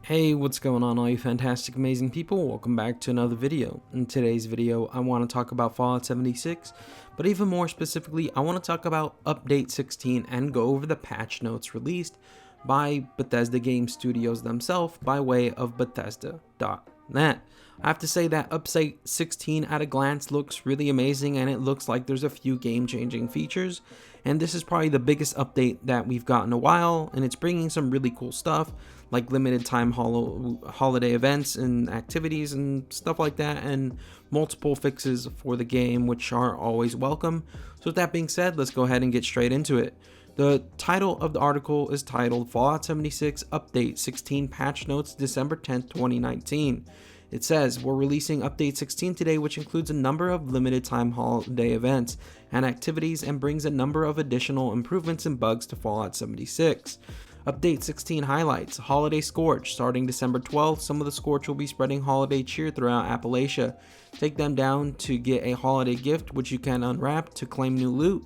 Hey, what's going on all you fantastic amazing people? Welcome back to another video. In today's video I want to talk about Fallout 76, but even more specifically I want to talk about update 16 and go over the patch notes released by Bethesda Game Studios themselves by way of Bethesda.net. I have to say that update 16 at a glance looks really amazing, and it looks like there's a few game-changing features, and this is probably the biggest update that we've got in a while, and it's bringing some really cool stuff like limited time holiday events and activities and stuff like that, and multiple fixes for the game, which are always welcome. So with that being said, let's go ahead and get straight into it. The title of the article is titled Fallout 76 Update 16 Patch Notes December 10th, 2019. It says, we're releasing Update 16 today, which includes a number of limited time holiday events and activities and brings a number of additional improvements and bugs to Fallout 76. Update 16 highlights: Holiday Scourge. Starting December 12th, some of the Scourge will be spreading holiday cheer throughout Appalachia. Take them down to get a holiday gift, which you can unwrap to claim new loot.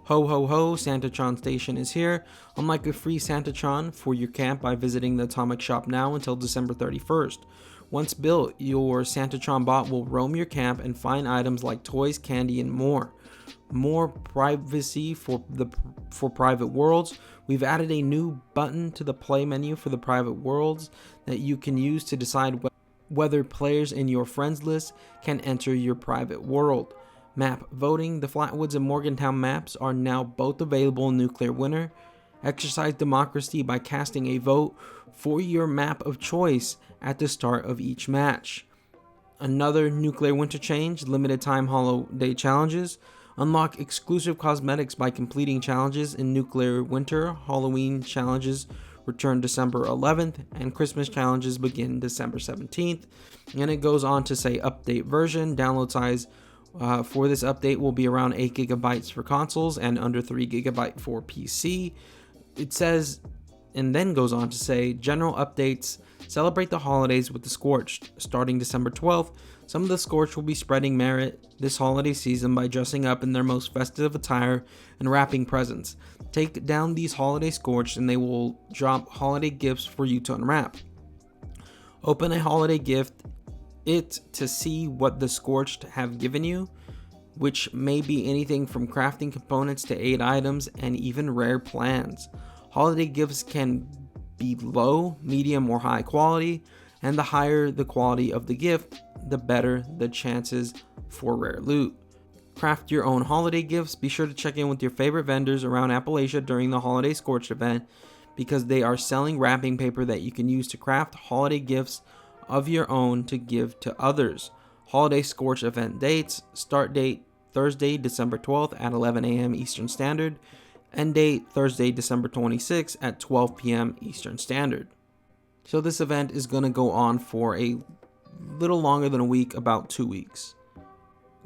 Ho ho ho, Santatron Station is here. Unlock a free Santatron for your camp by visiting the Atomic Shop now until December 31st. Once built, your Santatron bot will roam your camp and find items like toys, candy, and more. More privacy for private worlds. We've added a new button to the play menu for the private worlds that you can use to decide whether players in your friends list can enter your private world. Map voting. The Flatwoods and Morgantown maps are now both available in Nuclear Winter. Exercise democracy by casting a vote for your map of choice at the start of each match. Another Nuclear Winter change: limited time holiday challenges. Unlock exclusive cosmetics by completing challenges in Nuclear Winter. Halloween challenges return December 11th, and Christmas challenges begin December 17th. And it goes on to say update version. Download size for this update will be around 8 gigabytes for consoles and under 3 gigabyte for PC. It says, and then goes on to say, general updates: celebrate the holidays with the Scorched. Starting December 12th, some of the Scorched will be spreading merit this holiday season by dressing up in their most festive attire and wrapping presents. Take down these holiday Scorched and they will drop holiday gifts for you to unwrap. Open a holiday gift to see what the Scorched have given you, which may be anything from crafting components to aid items and even rare plans. Holiday gifts can be low, medium, or high quality, and the higher the quality of the gift, the better the chances for rare loot. Craft your own holiday gifts. Be sure to check in with your favorite vendors around Appalachia during the Holiday Scorched event, because they are selling wrapping paper that you can use to craft holiday gifts of your own to give to others. Holiday Scorched event dates: start date Thursday, December 12th at 11 a.m. Eastern Standard. End date Thursday, December 26th at 12 p.m. Eastern Standard. So this event is going to go on for a little longer than a week, about 2 weeks.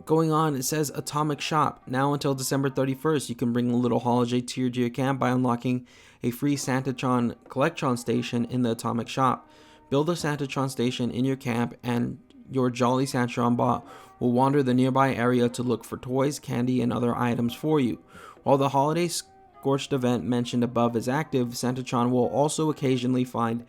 Going on, it says Atomic Shop. Now until December 31st, you can bring a little holiday cheer to your camp by unlocking a free Santatron Collectron Station in the Atomic Shop. Build a Santatron Station in your camp, and your Jolly Santatron bot will wander the nearby area to look for toys, candy, and other items for you. While the Holiday Scorched event mentioned above is active, Santatron will also occasionally find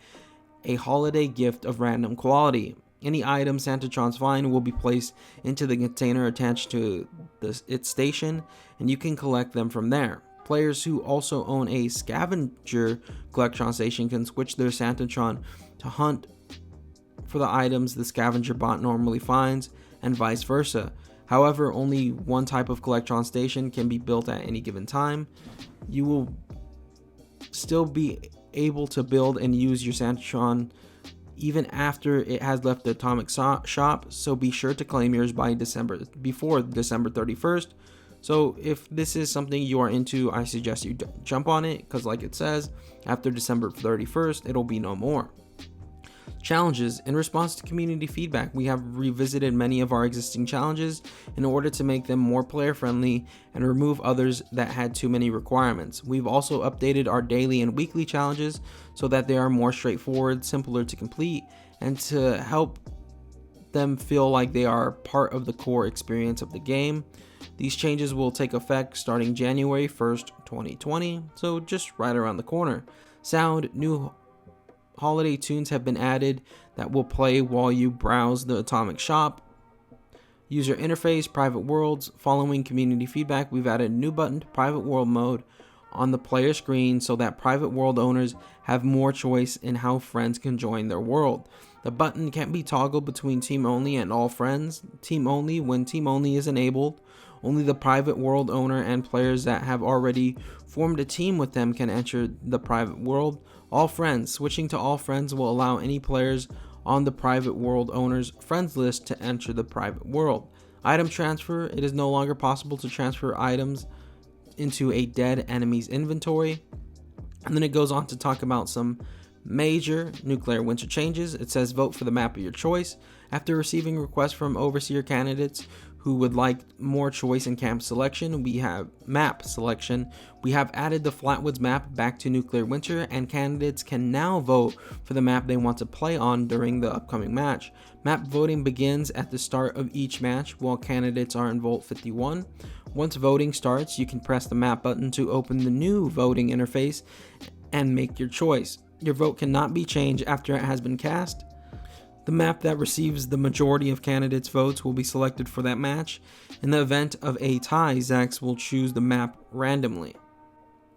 a holiday gift of random quality. Any item Santatrons find will be placed into the container attached to its station, and you can collect them from there. Players who also own a Scavenger Collectron Station can switch their Santatron to hunt for the items the Scavenger bot normally finds, and vice versa. However, only one type of Collectron Station can be built at any given time. You will still be able to build and use your Santatron even after it has left the Atomic Shop, so be sure to claim yours before December 31st. So if this is something you are into, I suggest you jump on it, because like it says, after December 31st, it'll be no more. Challenges. In response to community feedback, we have revisited many of our existing challenges in order to make them more player friendly and remove others that had too many requirements. We've also updated our daily and weekly challenges so that they are more straightforward, simpler to complete, and to help them feel like they are part of the core experience of the game. These changes will take effect starting January 1st, 2020, so just right around the corner. Sound. New holiday tunes have been added that will play while you browse the Atomic Shop. User interface, private worlds. Following community feedback, we've added a new button to private world mode on the player screen so that private world owners have more choice in how friends can join their world. The button can't be toggled between team only and all friends. Team only, when team only is enabled, only the private world owner and players that have already formed a team with them can enter the private world. All friends, switching to all friends will allow any players on the private world owner's friends list to enter the private world. Item transfer, it is no longer possible to transfer items into a dead enemy's inventory. And then it goes on to talk about some major nuclear winter changes. It says vote for the map of your choice. After receiving requests from overseer candidates who would like more choice in camp selection, we have map selection. We have added the Flatwoods map back to nuclear winter, and candidates can now vote for the map they want to play on during the upcoming match. Map voting begins at the start of each match while candidates are in Vault 51. Once voting starts, you can press the map button to open the new voting interface and make your choice. Your vote cannot be changed after it has been cast. The map that receives the majority of candidates' votes will be selected for that match. In the event of a tie, Zax will choose the map randomly.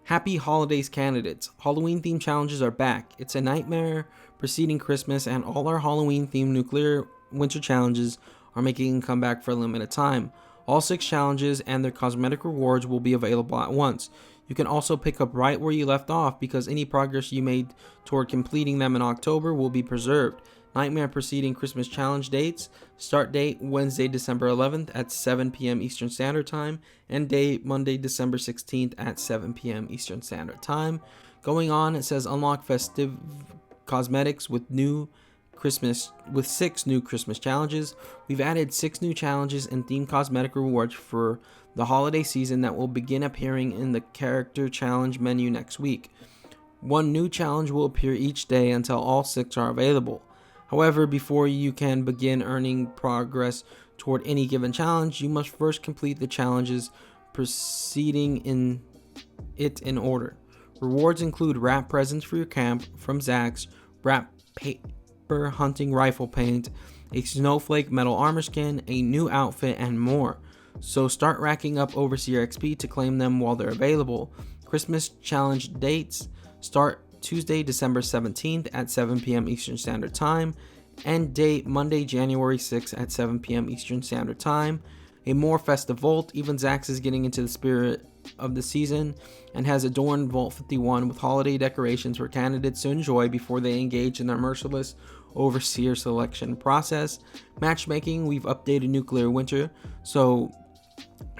Happy Holidays candidates. Halloween themed challenges are back. It's a nightmare preceding Christmas, and all our Halloween themed nuclear winter challenges are making a comeback for a limited time. All 6 challenges and their cosmetic rewards will be available at once. You can also pick up right where you left off because any progress you made toward completing them in October will be preserved. Nightmare preceding Christmas challenge dates. Start date Wednesday, December 11th at 7 p.m. Eastern Standard Time, and date Monday, December 16th at 7 p.m. Eastern Standard Time. Going on, it says unlock festive cosmetics with 6 new Christmas challenges. We've added 6 new challenges and themed cosmetic rewards for the holiday season that will begin appearing in the character challenge menu next week. 1 new challenge will appear each day until all 6 are available. However, before you can begin earning progress toward any given challenge, you must first complete the challenges preceding in order. Rewards include wrap presents for your camp from Zax, wrap paper hunting rifle paint, a snowflake metal armor skin, a new outfit, and more. So start racking up Overseer XP to claim them while they're available. Christmas challenge dates start Tuesday, December 17th at 7 p.m. Eastern Standard Time, and date Monday, January 6th at 7 p.m. Eastern Standard Time. A more festive vault. Even Zax is getting into the spirit of the season and has adorned Vault 51 with holiday decorations for candidates to enjoy before they engage in their merciless Overseer selection process. Matchmaking, we've updated Nuclear Winter so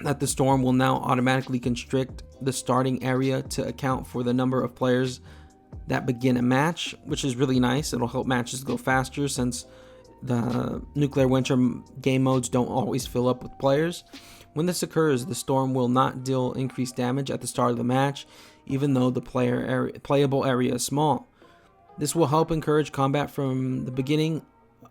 that the storm will now automatically constrict the starting area to account for the number of players that begin a match, which is really nice. It'll help matches go faster since the Nuclear Winter game modes don't always fill up with players. When this occurs, the storm will not deal increased damage at the start of the match, even though the playable area is small. This will help encourage combat from the beginning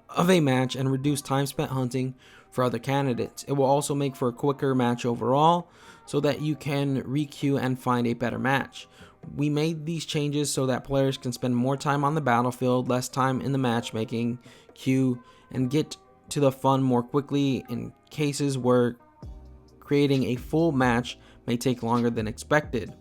of a match and reduce time spent hunting for other candidates. It will also make for a quicker match overall, so that you can re-queue and find a better match. We made these changes so that players can spend more time on the battlefield, less time in the matchmaking queue, and get to the fun more quickly in cases where creating a full match may take longer than expected.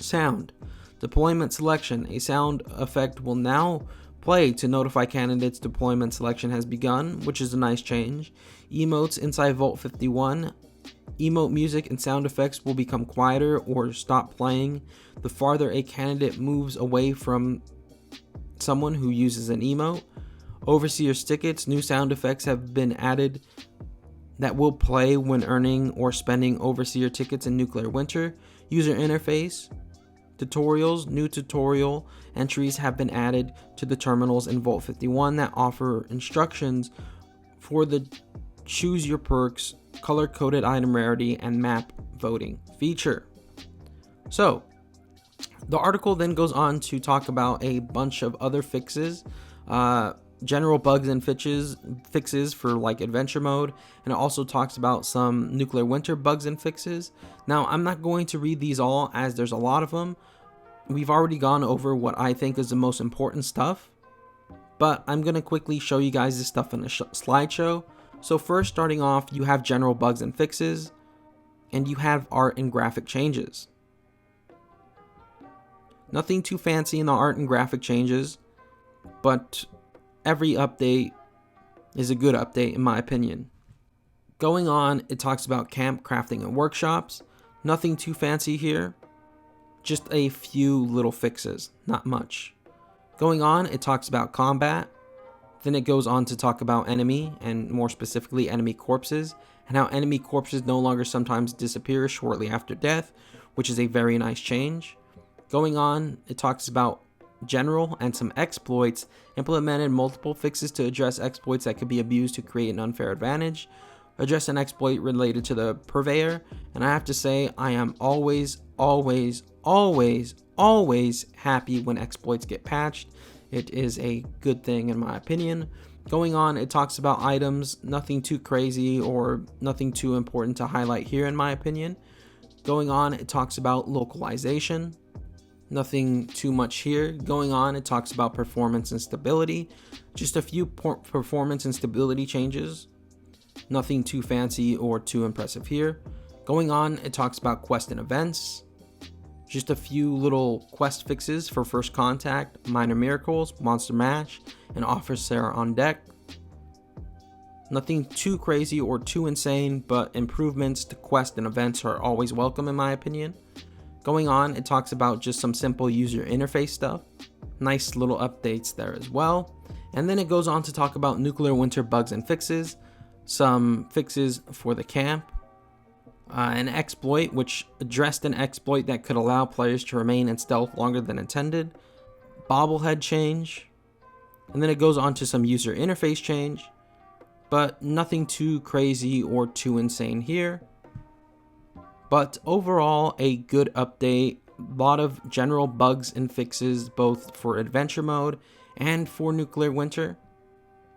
Sound. Deployment selection. A sound effect will now play to notify candidates deployment selection has begun, which is a nice change. Emotes inside Vault 51. Emote music and sound effects will become quieter or stop playing the farther a candidate moves away from someone who uses an emote. Overseer's tickets. New sound effects have been added that will play when earning or spending Overseer tickets in Nuclear Winter. User interface. Tutorials. New tutorial entries have been added to the terminals in Vault 51 that offer instructions for the choose your perks, color-coded item rarity, and map voting feature. So, the article then goes on to talk about a bunch of other fixes, general bugs and fixes for like adventure mode, and it also talks about some Nuclear Winter bugs and fixes. Now, I'm not going to read these all as there's a lot of them. we've already gone over what I think is the most important stuff, but I'm going to quickly show you guys this stuff in a slideshow. So first, starting off, you have general bugs and fixes, and you have art and graphic changes. Nothing too fancy in the art and graphic changes, but every update is a good update in my opinion. Going on, it talks about camp, crafting, and workshops. Nothing too fancy here, just a few little fixes, not much. Going on, it talks about combat. Then it goes on to talk about enemy, and more specifically enemy corpses, and how enemy corpses no longer sometimes disappear shortly after death, which is a very nice change. Going on, it talks about general and some exploits, implemented multiple fixes to address exploits that could be abused to create an unfair advantage, address an exploit related to the purveyor, and I have to say I am always happy when exploits get patched. It is a good thing in my opinion. Going on, it talks about items, nothing too crazy or nothing too important to highlight here in my opinion. Going on, it talks about localization. Nothing too much here. Going on, it talks about performance and stability. Just a few performance and stability changes. Nothing too fancy or too impressive here. Going on, it talks about quest and events. Just a few little quest fixes for First Contact, Minor Miracles, Monster Mash, and Officer on Deck. Nothing too crazy or too insane, but improvements to quest and events are always welcome in my opinion. Going on, it talks about just some simple user interface stuff. Nice little updates there as well. And then it goes on to talk about Nuclear Winter bugs and fixes. Some fixes for the camp. An exploit, which addressed an exploit that could allow players to remain in stealth longer than intended. Bobblehead change. And then it goes on to some user interface change. But nothing too crazy or too insane here. But overall, a good update. A lot of general bugs and fixes, both for adventure mode and for Nuclear Winter.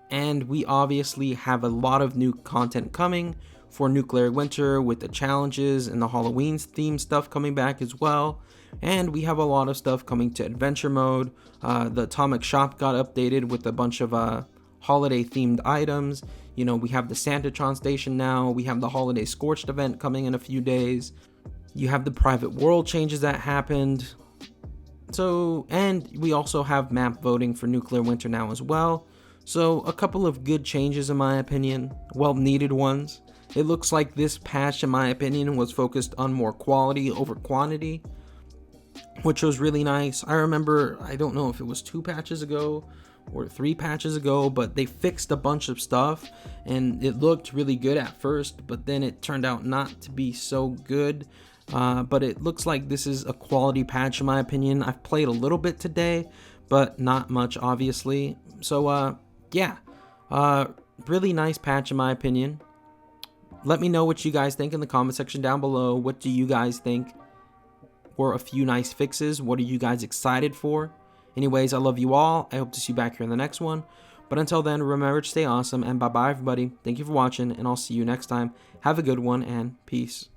And we obviously have a lot of new content coming for Nuclear Winter with the challenges and the Halloween theme stuff coming back as well. And we have a lot of stuff coming to adventure mode. The Atomic Shop got updated with a bunch of holiday themed items. You know, we have the Santatron station now. We have the Holiday Scorched event coming in a few days. You have the private world changes that happened. So, and we also have map voting for Nuclear Winter now as well. So a couple of good changes in my opinion, well needed ones. It looks like this patch in my opinion was focused on more quality over quantity, which was really nice. I remember, I don't know if it was 2 patches ago or 3 patches ago, but they fixed a bunch of stuff and it looked really good at first, but then it turned out not to be so good. But it looks like this is a quality patch in my opinion. I've played a little bit today, but not much obviously. So yeah, really nice patch in my opinion. Let me know what you guys think in the comment section down below. What do you guys think were a few nice fixes? What are you guys excited for? Anyways, I love you all. I hope to see you back here in the next one. But until then, remember to stay awesome and bye-bye everybody. Thank you for watching and I'll see you next time. Have a good one and peace.